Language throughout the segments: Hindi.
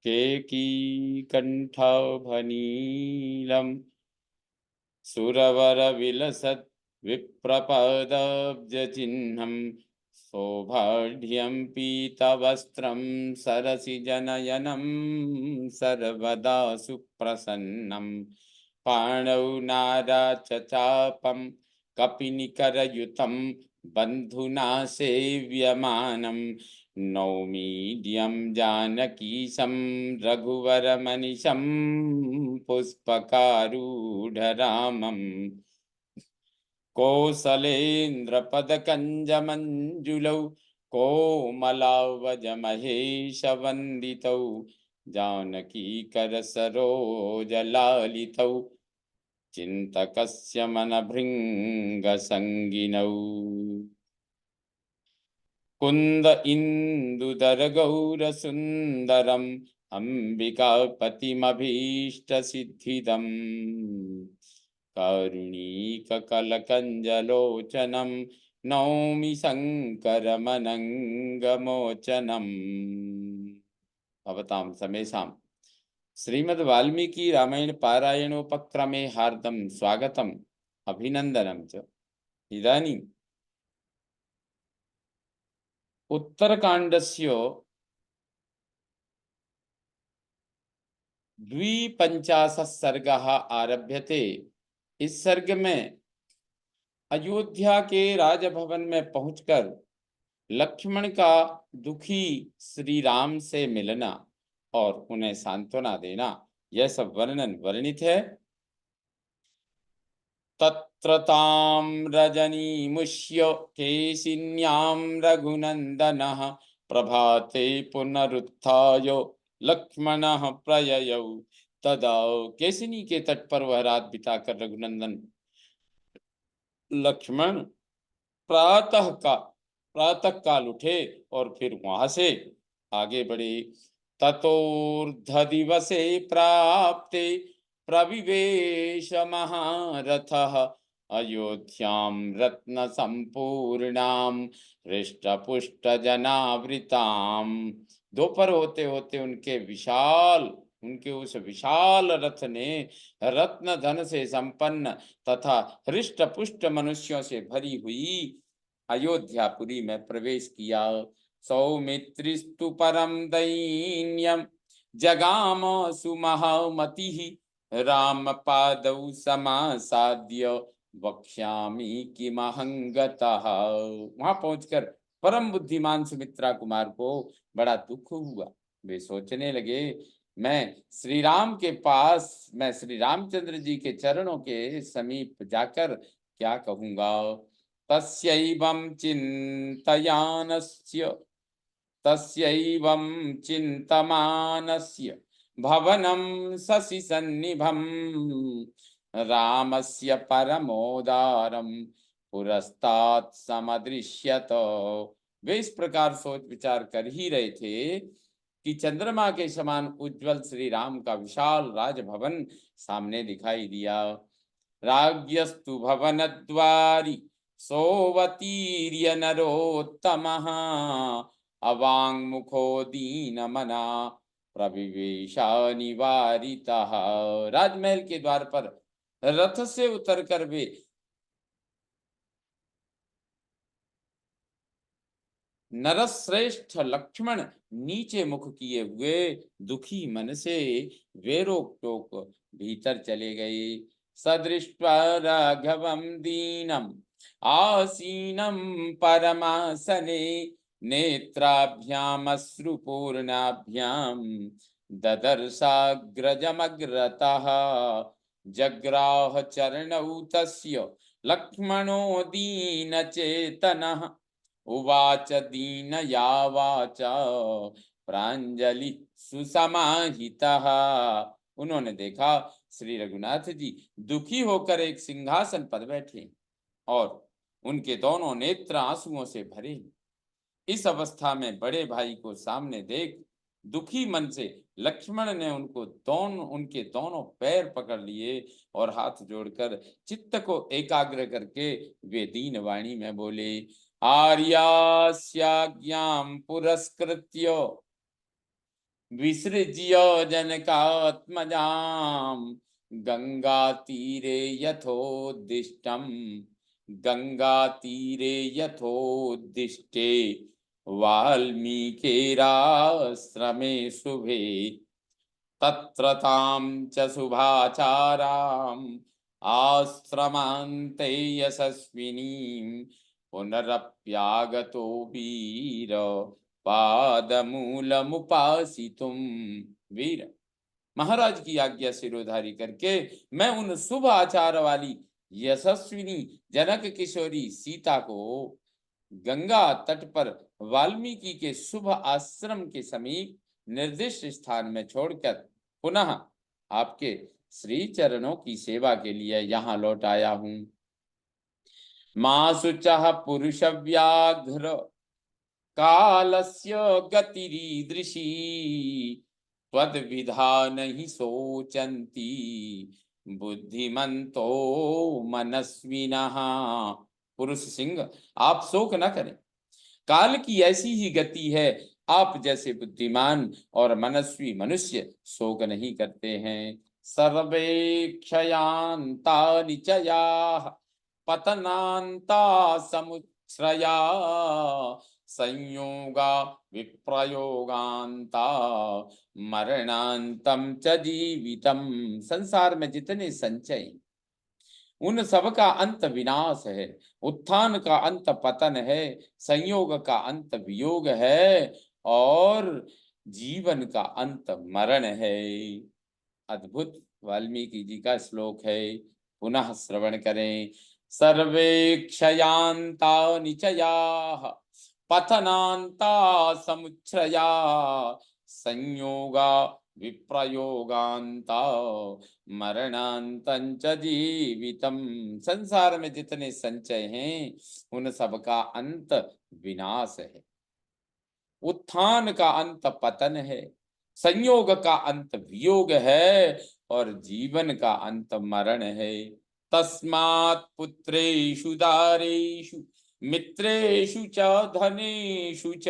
केकीकण्ठभनीलं सुरवरविलसत् विप्रपदब्जचिह्नं सौभाढ्यं पीतवस्त्रं सरसिजनयनं सर्वदा सुप्रसन्नं पाणौ नाराचचापं कपिनिकरयुतं बन्धुना सेव्यमानं नौमीड्यं जानकीशं रघुवरमनिशं पुष्पकारूढरामम् कोसलेन्द्रपदकञ्जमञ्जुलौ कोमलावजमहेशवन्दितौ जानकीकरसरोजलालितौ चिन्तकस्य मनभृङ्गसङ्गिनौ कुन्द इन्दुदरगौरसुन्दरम् अम्बिकापतिमभीष्टसिद्धिदम् कारुणीककलकञ्जलोचनं नौमि शङ्करमनङ्गमोचनम्। भवतां समेषां श्रीमद् वाल्मीकि रामायण पारायणोपक्रमे हार्दं स्वागतम् अभिनन्दनं च। इदानीम् उत्तरकाण्डस्य 52 सर्गः आरभ्यते। इस सर्ग में अयोध्या के राजभवन में पहुंचकर लक्ष्मण का दुखी श्री राम से मिलना और उन्हें सांत्वना देना, यह सब वर्णन वर्णित है। तत्र तां रजनीमुष्य केशिन्यां रघुनन्दनः प्रभाते पुनरुत्थाय लक्ष्मणः प्रययौ। तदा केशिनी के तट पर वह रात बिताकर रघुनंदन लक्ष्मण प्रातः काल उठे और फिर वहां से आगे बढ़े। ततोर्ध दिवसे प्राप्ते प्रविवेश महारथः अयोध्यां रत्न संपूर्णां हृष्टपुष्ट जनावृतां। दोपहर होते होते उनके उस विशाल रथ ने रत्न धन से संपन्न तथा हृष्ट पुष्ट मनुष्यों से भरी हुई अयोध्यापुरी में प्रवेश किया। सौमित्रिस्तु परम दैन्यम जगाम सुमहामतिः राम पादौ समासाद्य वक्ष्यामि किमहंगतः। वहां पहुंचकर परम बुद्धिमान सुमित्रा कुमार को बड़ा दुख हुआ। वे सोचने लगे, मैं श्री रामचंद्र जी के चरणों के समीप जाकर क्या कहूंगा। तस्यैवं चिन्तमानस्य भवनं शशिसन्निभं रामस्य परमोदारं पुरस्तात् समदृश्यत। वे इस प्रकार सोच विचार कर ही रहे थे कि चंद्रमा के समान उज्जवल श्री राम का विशाल राजभवन सामने दिखाई दिया। राज्ञस्तु भवनद्वारि सोऽवतीर्य नरोत्तमः अवाङ्मुखो दीनमना प्रविवेशानिवारितः। राजमहल के द्वार पर रथ से उतरकर वे नरश्रेष्ठ लक्ष्मण नीचे मुख किए हुए दुखी मन से वे रोक टोक भीतर चले गए। सदृष्ट्वा राघवं दीनम आसीनं परमासने नेत्राभ्यामश्रुपूर्णाभ्यां ददर्शाग्रजमग्रतः जग्राह चरणौ तस्य लक्ष्मणो दीनचेतनः उवाच दीनया वाचा प्रांजलि सुसमाहितः। उन्होंने देखा श्री रघुनाथ जी दुखी होकर एक सिंहासन पर बैठे और उनके दोनों नेत्र आंसुओं से भरे। इस अवस्था में बड़े भाई को सामने देख दुखी मन से लक्ष्मण ने उनके दोनों पैर पकड़ लिए और हाथ जोड़कर चित्त को एकाग्र करके वे दीन वाणी में बोले, आर्यास्याज्ञां पुरस्कृत्य विसृज्य जनकात्मजाम् गंगातीरे यथोद्दिष्टम् गंगातीरे यथोद्दिष्टे वाल्मीकिराश्रमे शुभे तत्र तां च शुभाचाराम् आश्रमान्ते यशस्विनीं पुनरप्यागतो वीर पादमूलमुपासितुम। वीर, महाराज की आज्ञा सिरोधारी करके मैं उन शुभ आचार वाली यशस्विनी जनक किशोरी सीता को गंगा तट पर वाल्मीकि के शुभ आश्रम के समीप निर्दिष्ट स्थान में छोड़कर पुनः आपके श्री चरणों की सेवा के लिए यहाँ लौट आया हूं। मासुचः पुरुष व्याघ्र कालस्य गतिरीदृशी त्वद्विधान हि शोचन्ति बुद्धिमंतो मनस्विनः। पुरुष सिंह, आप शोक न करें, काल की ऐसी ही गति है। आप जैसे बुद्धिमान और मनस्वी मनुष्य शोक नहीं करते हैं। सर्वे क्षयांता निचयाः पतनांता समुच्छ्रया संयोगा विप्रयोगांता मरणांतम च जीवितम। संसार में जितने संचय उन सब का अंत विनाश है, उत्थान का अंत पतन है, संयोग का अंत वियोग है और जीवन का अंत मरण है। अद्भुत वाल्मीकि जी का श्लोक है, पुनः श्रवण करें। सर्वे क्षयांता निचयाः पतनांता समुच्छ्रया संयोगा विप्रयोगांता मरणांतं च जीवितम। संसार में जितने संचय हैं उन सब का अंत विनाश है, उत्थान का अंत पतन है, संयोग का अंत वियोग है और जीवन का अंत मरण है। तस्मात् पुत्रेषु दारेषु मित्रेषु च धनेषु च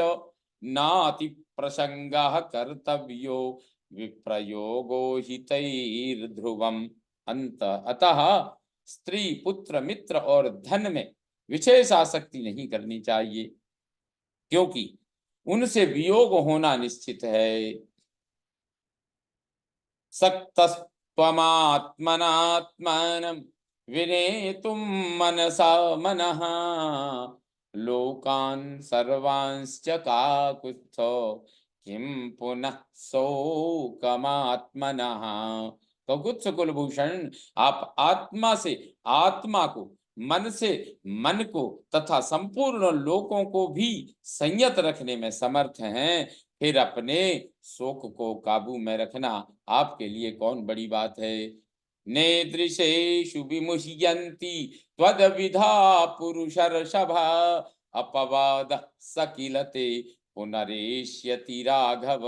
नाति प्रसंगः कर्तव्यो विप्रयोगो हितैर्ध्रुवम्। अंत अतः स्त्री पुत्र मित्र और धन में विशेष आसक्ति नहीं करनी चाहिए, क्योंकि उनसे वियोग होना निश्चित है। सक्तस्त्वमात्मनात्मानं विनेतुं मनसा मनः लोकान् सर्वांश्च काकुत्स्थो किं पुनः शोकमात्मनः। ककुत्स कुलभूषण, आप आत्मा से आत्मा को, मन से मन को तथा संपूर्ण लोकों को भी संयत रखने में समर्थ हैं, फिर अपने शोक को काबू में रखना आपके लिए कौन बड़ी बात है। नेदृशेषु विमुह्यन्ति त्वद्विधा पुरुषर्षभा अपवाद सकिलते पुनरेष्यति राघव।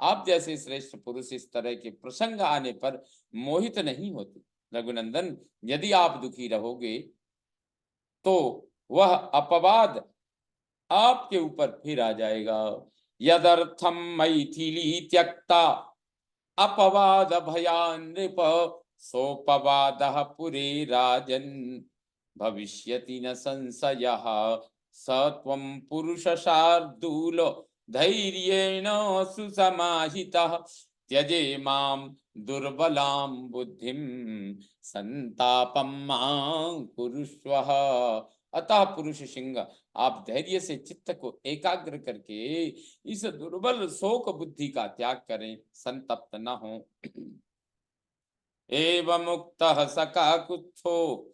आप जैसे श्रेष्ठ पुरुष इस तरह के प्रसंग आने पर मोहित नहीं होते। रघुनंदन, यदि आप दुखी रहोगे तो वह अपवाद आपके ऊपर फिर आ जाएगा। यदर्थम मैथिली त्यक्ता अपवाद भयान नृप सोपवादः पुरे राजन भविष्यति न संशयः। स त्वं पुरुष शार्दूल धैर्येण सुसमाहितः त्यजे मां दुर्बलां बुद्धिं संतापं मां कुरुष्वः। अतः पुरुष सिंह, आप धैर्य से चित्त को एकाग्र करके इस दुर्बल शोक बुद्धि का त्याग करें, संतप्त न हो। एवं मुक्तः स काकुत्स्थो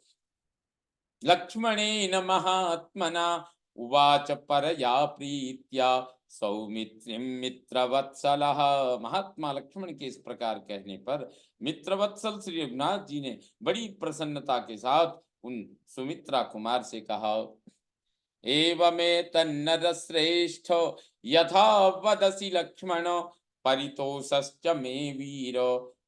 लक्ष्मणेन महात्मना उवाच परया प्रीत्या सौमित्रिं मित्रवत्सलः। महात्मा लक्ष्मण के इस प्रकार कहने पर मित्रवत्सल श्री रघुनाथ जी ने बड़ी प्रसन्नता के साथ उन सुमित्रा कुमार से कहा, एवमेतन्नरश्रेष्ठ यथा वदसि लक्ष्मण परितोषश्च मे वीर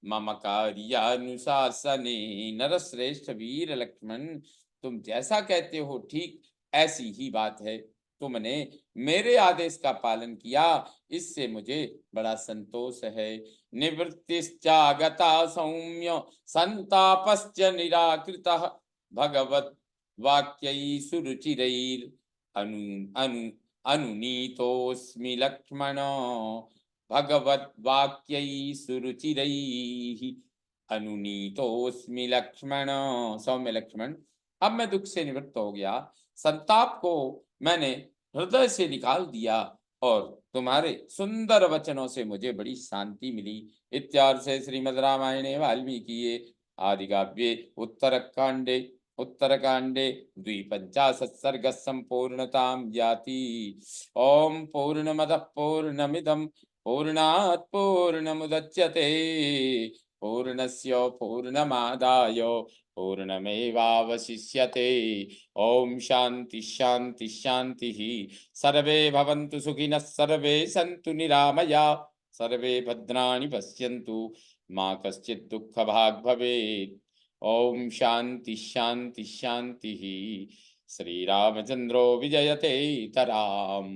मम कार्यानुशासने। नरश्रेष्ठ वीर लक्ष्मण, तुम जैसा कहते हो ठीक ऐसी ही बात है, तुमने मेरे आदेश का पालन किया, इससे मुझे बड़ा संतोष है। निवृत्तिश्चागता सौम्य संतापश्च निराकृतः भगवत वाक्यै सुरुचिरैर अनु अनु अनुनीतोऽस्मि लक्ष्मण। भगवत वाक्यै सुरुचिरैः अनुनीतोऽस्मि लक्ष्मण। सौम्य लक्ष्मण, अब मैं दुख से निवृत्त हो गया, संताप को मैंने हृदय से निकाल दिया और तुम्हारे सुंदर वचनों से मुझे बड़ी शांति मिली। इत्यार्षे श्रीमद् रामायणे वाल्मीकिये आदि काव्ये उत्तरकांडे द्विपञ्चाशत् सर्गः सम्पूर्णतां याति। ओम पूर्णमदः पूर्णमिदं पूर्णात् पूर्णमुदच्यते पूर्णस्य पूर्णमादाय पूर्णमेवावशिष्यते। ओम शांति शांति शांति। सर्वे भवन्तु सुखिनः, सर्वे सन्तु निरामया, सर्वे भद्राणि पश्यन्तु, मा कश्चित् दुःखभाग् भवेत्। ओम शांति शांति शांति। श्री रामचंद्रो विजयते तराम।